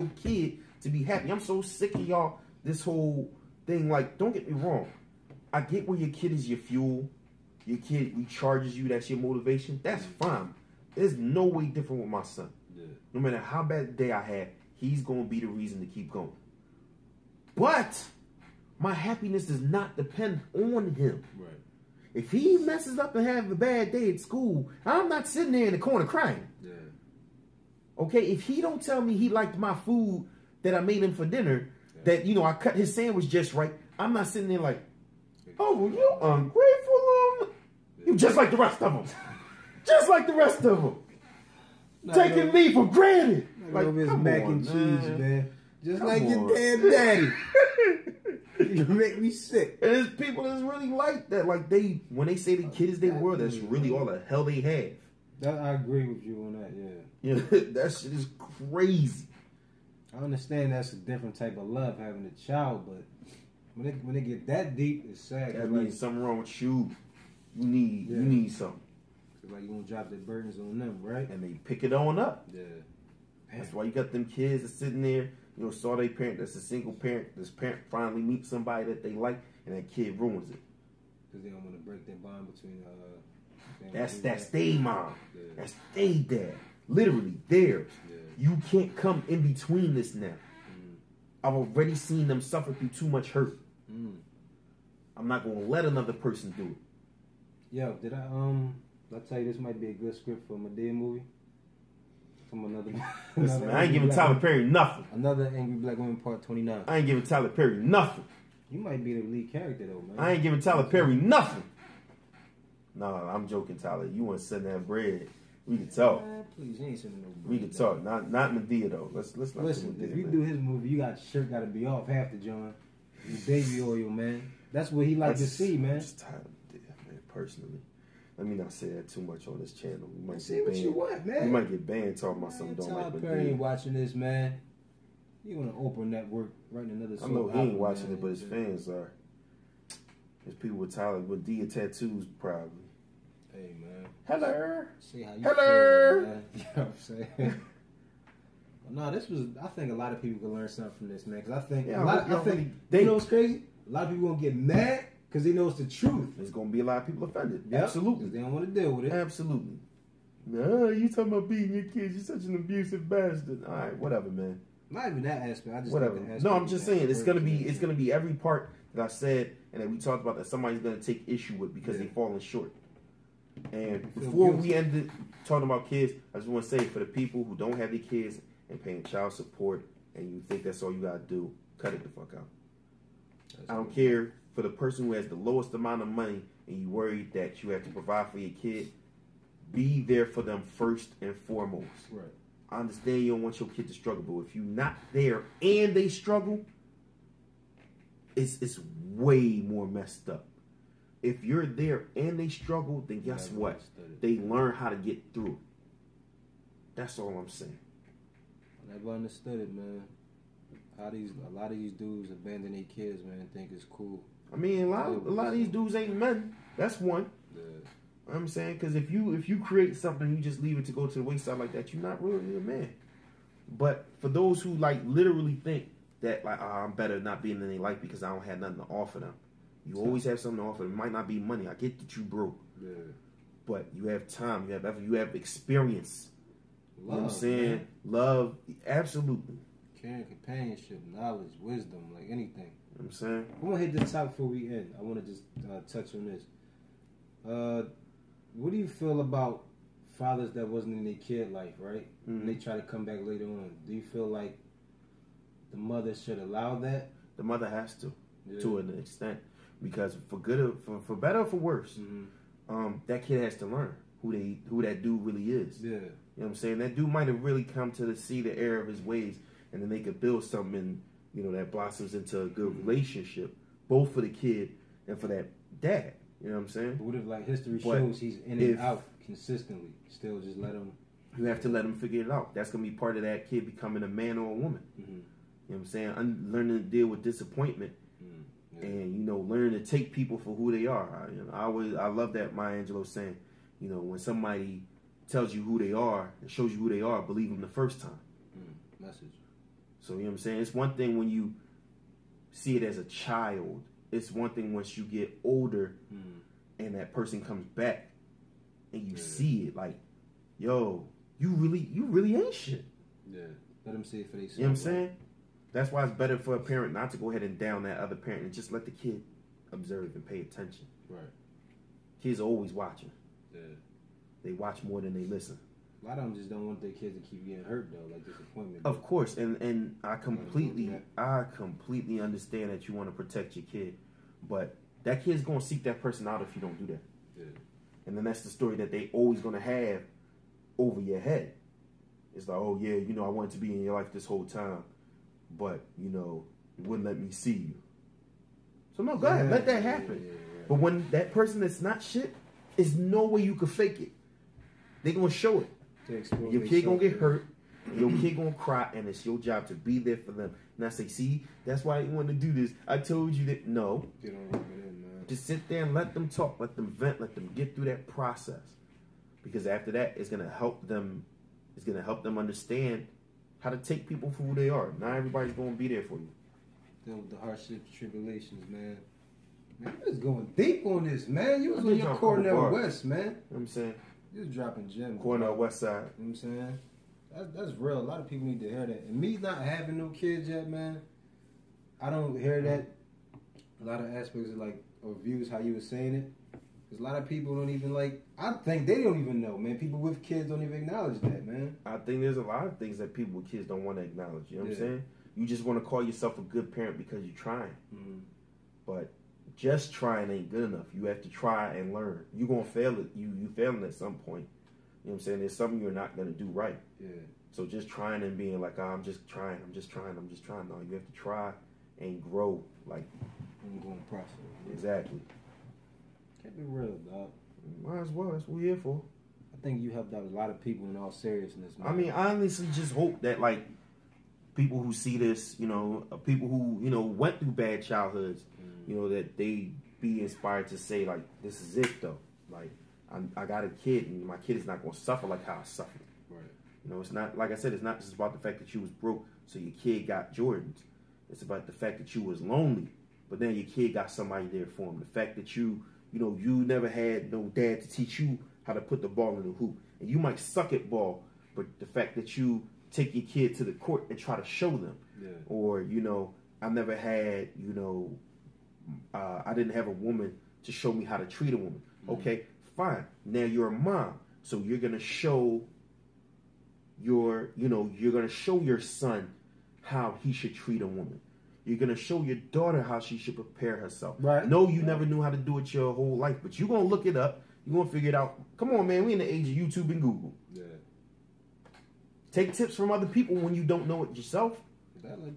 kid to be happy. I'm so sick of y'all, this whole thing. Like, don't get me wrong. I get where your kid is your fuel. Your kid recharges you. That's your motivation. That's fine. There's no way different with my son. Yeah. No matter how bad the day I have, he's going to be the reason to keep going. But my happiness does not depend on him. Right. If he messes up and have a bad day at school, I'm not sitting there in the corner crying. Yeah. Okay, if he don't tell me he liked my food that I made him for dinner, that, you know, I cut his sandwich just right, I'm not sitting there like, oh, well, you ungrateful. You just like the rest of them. Just like the rest of them. Taking me for granted. Like, come mac and cheese, man. Just like your damn daddy. You make me sick. And there's people that's really like that. Like, when they say the kid is their world, that's really all the hell they have. I agree with you on that, yeah. Yeah, that shit is crazy. I understand that's a different type of love, having a child, but when they get that deep, it's sad. That means something wrong with you. You need something. Like, you want to drop their burdens on them, right? And they pick it on up. Yeah. That's why you got them kids that's sitting there, you know, saw their parent that's a single parent. This parent finally meets somebody that they like, and that kid ruins it. Because they don't want to break that bond between that's they mom. Yeah. That's they dad. Literally theirs. Yeah. You can't come in between this now. I've already seen them suffer through too much hurt. I'm not gonna let another person do it. Yo, did I'll tell you, this might be a good script for a Madea movie. From another. Listen, man, I ain't giving Tyler Perry nothing. Another Angry Black Woman Part 29. I ain't giving Tyler Perry nothing. You might be the lead character though, man. I ain't giving Tyler Perry nothing. No, I'm joking, Tyler. You want to send that bread? We can talk. Man, please, you ain't sending no bread. We can talk. Not Madea though. Let's not listen. Madea, if you do his movie, your shirt got to be off half the joint. Baby oil, man. That's what he like to see, man. I'm just tired of Madea, man. Personally. Let me not say that too much on this channel. We might see what you want, man. You might get banned talking about something don't like. Perry ain't watching this, man. You on an Oprah network writing another. I know he ain't watching it, but his fans are. There's people with Tyler with Dia tattoos, probably. Hey, man. Hello. See how you Hello. feel, man. You know what I'm saying? No, this was. I think a lot of people can learn something from this, man. Because I think you know what's crazy? A lot of people gonna get mad. Because they know it's the truth. There's going to be a lot of people offended. Yep. Absolutely. They don't want to deal with it. Absolutely. No, you talking about beating your kids. You're such an abusive bastard. All right, whatever, man. Not even that aspect. I just whatever. No, I'm just saying it's gonna be every part that I said and that we talked about that somebody's gonna take issue with because they're falling short. And before we ended talking about kids, I just want to say for the people who don't have their kids and paying child support and you think that's all you gotta do, cut it the fuck out. I don't care. For the person who has the lowest amount of money and you worried that you have to provide for your kid, be there for them first and foremost. Right. I understand you don't want your kid to struggle, but if you're not there and they struggle, it's way more messed up. If you're there and they struggle, then guess what? They learn how to get through. That's all I'm saying. I never understood it, man. A lot of these dudes abandon their kids, man, and think it's cool. I mean, a lot of these dudes ain't men. That's one. Yeah. I'm saying, because if you create something, you just leave it to go to the wayside like that, you're not really a man. But for those who like literally think that like I'm better not being in their life because I don't have nothing to offer them. You always have something to offer. It might not be money. I get that you broke. Yeah. But you have time. You have effort. You have experience. Love, you know what I'm saying? Man. Love, absolutely. Caring, companionship, knowledge, wisdom, like anything. You know what I'm saying? I want to hit the top before we end. I want to just touch on this. What do you feel about fathers that wasn't in their kid life, right? Mm-hmm. And they try to come back later on. Do you feel like the mother should allow that? The mother has to an extent, because for better or for worse, that kid has to learn who that dude really is. Yeah. You know what I'm saying? That dude might have really come to see the error of his ways, and then they could build something, that blossoms into a good relationship, both for the kid and for that dad. You know what I'm saying? But what if, like, history shows he's in and out consistently? Still just let him... You have to let him figure it out. That's going to be part of that kid becoming a man or a woman. Mm-hmm. You know what I'm saying? Learning to deal with disappointment. And, learning to take people for who they are. I love that Maya Angelou saying, when somebody tells you who they are and shows you who they are, believe them the first time. Message. So, you know what I'm saying? It's one thing when you see it as a child. It's one thing once you get older and that person comes back and you see it like, yo, you really ain't shit. Yeah. Let them see it for themselves. You know what I'm saying? That's why it's better for a parent not to go ahead and down that other parent and just let the kid observe and pay attention. Right. Kids are always watching. Yeah. They watch more than they listen. A lot of them just don't want their kids to keep getting hurt though, like disappointment. Of course, and I completely understand that you want to protect your kid, but that kid's gonna seek that person out if you don't do that. Yeah. And then that's the story that they always gonna have over your head. It's like, oh yeah, I wanted to be in your life this whole time, but you wouldn't let me see you. So no, go ahead, let that happen. Yeah. But when that person that's not shit, there's no way you could fake it. They gonna show it. Your kid gonna get hurt. Your kid gonna cry, and it's your job to be there for them. And I say, see, that's why I didn't want to do this. I told you that. No. Get on rub it in, man. Just sit there and let them talk, let them vent, let them get through that process. Because after that, it's gonna help them. It's gonna help them understand how to take people for who they are. Not everybody's gonna be there for you. Deal with the hardships, tribulations, man. Man, you was going deep on this, man. You was on your Cornell West, man. You know what I'm saying? You was dropping gems. Cornell West Side. You know what I'm saying? That's real. A lot of people need to hear that. And me not having no kids yet, man, I don't hear that. A lot of aspects of views, how you were saying it. Because a lot of people don't even I think they don't even know, man. People with kids don't even acknowledge that, man. I think there's a lot of things that people with kids don't want to acknowledge. You know what I'm saying? You just want to call yourself a good parent because you're trying. Mm-hmm. But just trying ain't good enough. You have to try and learn. You're going to fail it. You failing at some point. You know what I'm saying? There's something you're not going to do right. Yeah. So just trying and being like, I'm just trying. No, you have to try and grow. Ongoing process. Exactly. Can't be real, dog. Might as well. That's what we're here for. I think you helped out a lot of people in all seriousness, man. I mean, I honestly just hope that, people who see this, people who, went through bad childhoods, that they be inspired to say, this is it, though. I got a kid, and my kid is not going to suffer like how I suffered. Right. It's not, like I said, it's not just about the fact that you was broke, so your kid got Jordans. It's about the fact that you was lonely, but then your kid got somebody there for him. The fact that you never had no dad to teach you how to put the ball in the hoop. And you might suck at ball, but the fact that you take your kid to the court and try to show them. Yeah. Or, I never had, I didn't have a woman to show me how to treat a woman. Mm-hmm. Okay, fine. Now you're a mom. So you're going to show you're going to show your son how he should treat a woman. You're going to show your daughter how she should prepare herself. Right. No, you never knew how to do it your whole life, but you're going to look it up. You're going to figure it out. Come on, man. We in the age of YouTube and Google. Yeah. Take tips from other people when you don't know it yourself.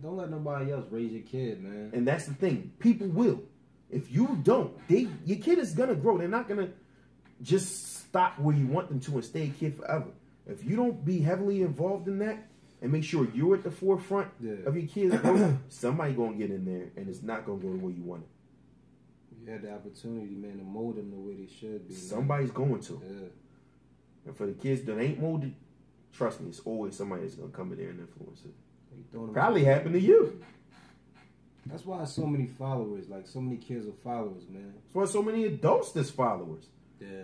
Don't let nobody else raise your kid, man. And that's the thing. People will. If you don't, your kid is going to grow. They're not going to just stop where you want them to and stay a kid forever. If you don't be heavily involved in that and make sure you're at the forefront of your kids' growth, somebody going to get in there and it's not going to go the way you want it. You had the opportunity, man, to mold them the way they should be. Somebody's going to. Yeah. And for the kids that ain't molded, trust me, it's always somebody that's going to come in there and influence it. Probably happened to you. That's why so many followers, so many kids are followers, man. That's why so many adults that's followers. Yeah.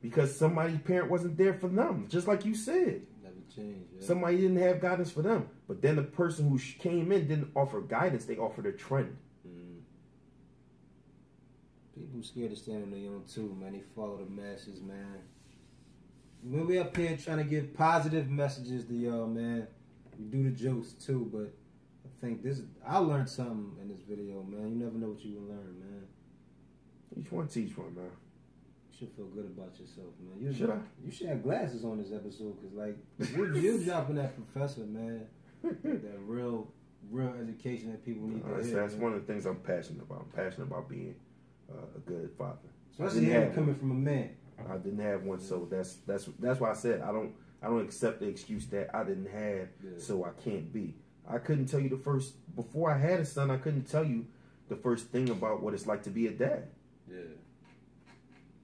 Because somebody's parent wasn't there for them, just like you said. Never changed. Yeah. Somebody didn't have guidance for them. But then the person who came in didn't offer guidance, they offered a trend. People scared to stand on their own too, man. They follow the masses, man. When we up here trying to give positive messages to y'all, man, we do the jokes too, but I think I learned something in this video, man. You never know what you will learn, man. Each one teach one, man. You should feel good about yourself, man. You should have glasses on this episode, because you're dropping that professor, man. That real education that people need to hear. That's one of the things I'm passionate about. I'm passionate about being a good father. Especially him coming from a man. I didn't have one, so that's why I said I don't accept the excuse that I didn't have, so I can't be. I couldn't tell you before I had a son, I couldn't tell you the first thing about what it's like to be a dad. Yeah. You know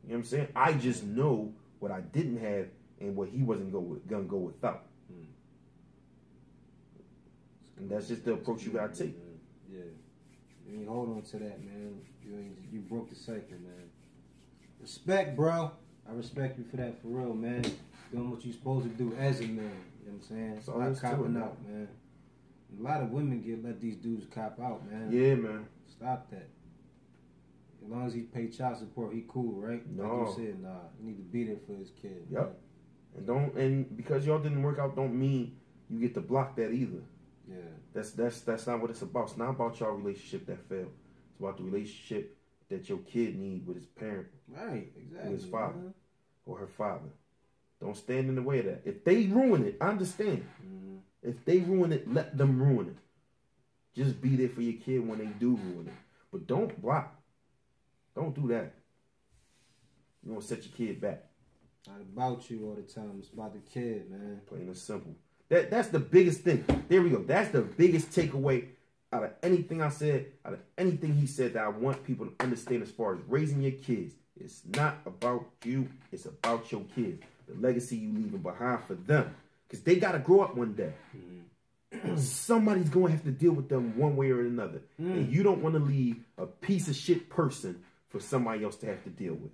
what I'm saying? I just know what I didn't have and what he wasn't gonna go without. And that's just the approach you gotta take. Yeah. You ain't hold on to that, man. You broke the cycle, man. Respect, bro. I respect you for that, for real, man. Doing what you supposed to do as a man. You know what I'm saying? That's Not copping out, man. A lot of women let these dudes cop out, man. Yeah, man. Stop that. As long as he pay child support, he cool, right? No. Like you said, nah. You need to be there for his kid. Yep. And because y'all didn't work out don't mean you get to block that either. Yeah. That's not what it's about. It's not about y'all relationship that failed. It's about the relationship that your kid need with his parent. Right, exactly. With his father or her father. Don't stand in the way of that. If they ruin it, I understand. Mm-hmm. If they ruin it, let them ruin it. Just be there for your kid when they do ruin it. But don't block. Don't do that. You want to set your kid back. Not about you all the time. It's about the kid, man. Plain and simple. That's the biggest thing. There we go. That's the biggest takeaway out of anything I said, out of anything he said that I want people to understand as far as raising your kids. It's not about you. It's about your kids. The legacy you leaving behind for them. Because they got to grow up one day. Mm-hmm. Somebody's going to have to deal with them one way or another. And you don't want to leave a piece of shit person for somebody else to have to deal with.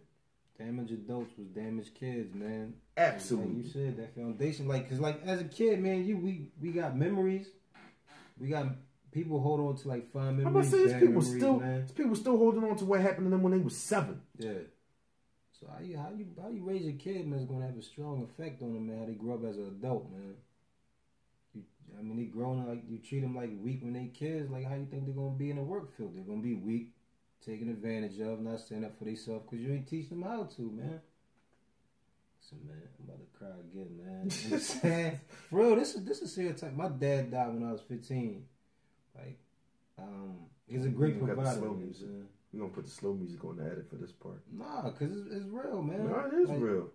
Damaged adults was damaged kids, man. Absolutely. Like you said, that foundation. Cause as a kid, man, we got memories. We got people hold on to fond memories. I'm about to say people still holding on to what happened to them when they was 7. Yeah. So how you raise your kid, man, is gonna have a strong effect on them, man. How they grow up as an adult, man. They growing like you treat them like weak when they kids. Like how you think they're gonna be in the work field? They're gonna be weak, taken advantage of, not standing up for themselves because you ain't teach them how to, man. Listen, man, I'm about to cry again, man. You know what I'm saying? For real, this is serious time. My dad died when I was 15. He's a great provider. We're gonna put the slow music on the edit for this part. Nah, cause it's real, man. No, it is real.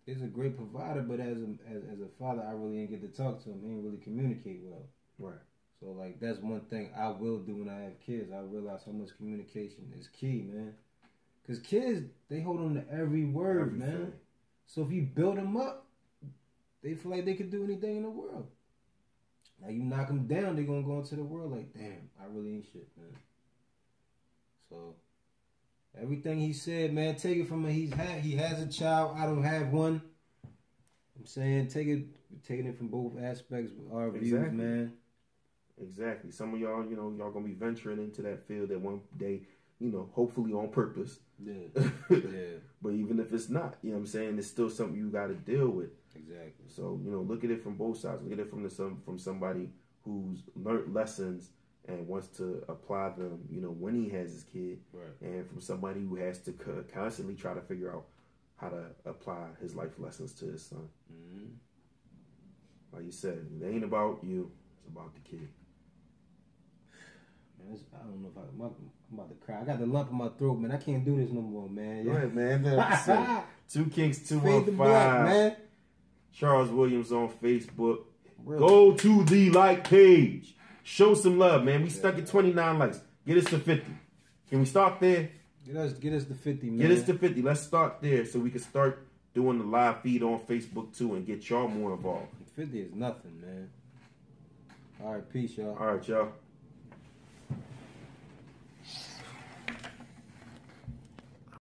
He's a great provider, but as a father, I really didn't get to talk to him. He didn't really communicate well. Right. So that's one thing I will do when I have kids. I realize how much communication is key, man. Cause kids, they hold on to every word, man. So if you build them up, they feel like they could do anything in the world. Now you knock them down, they're gonna go into the world like, damn, I really ain't shit, man. So everything he said, man, take it from him. He has a child. I don't have one. I'm saying taking it from both aspects of our views, man. Exactly. Some of y'all, y'all gonna be venturing into that field at one day, hopefully on purpose. Yeah. Yeah. But even if it's not, you know what I'm saying, it's still something you got to deal with. Exactly. So look at it from both sides. Look at it from somebody who's learned lessons and wants to apply them, when he has his kid, right. And from somebody who has to constantly try to figure out how to apply his life lessons to his son. Mm-hmm. Like you said, it ain't about you; it's about the kid. Man, I don't know if I'm about to cry. I got the lump in my throat, man. I can't do this no more, man. Go ahead, man. So, 2 Kings 215. Man. Charles Williams on Facebook. Really? Go to the like page. Show some love, man. We stuck at 29 likes. Get us to 50. Can we start there? Get us to 50, man. Get us to 50. Let's start there so we can start doing the live feed on Facebook too and get y'all more involved. 50 is nothing, man. All right, peace, y'all. All right, y'all.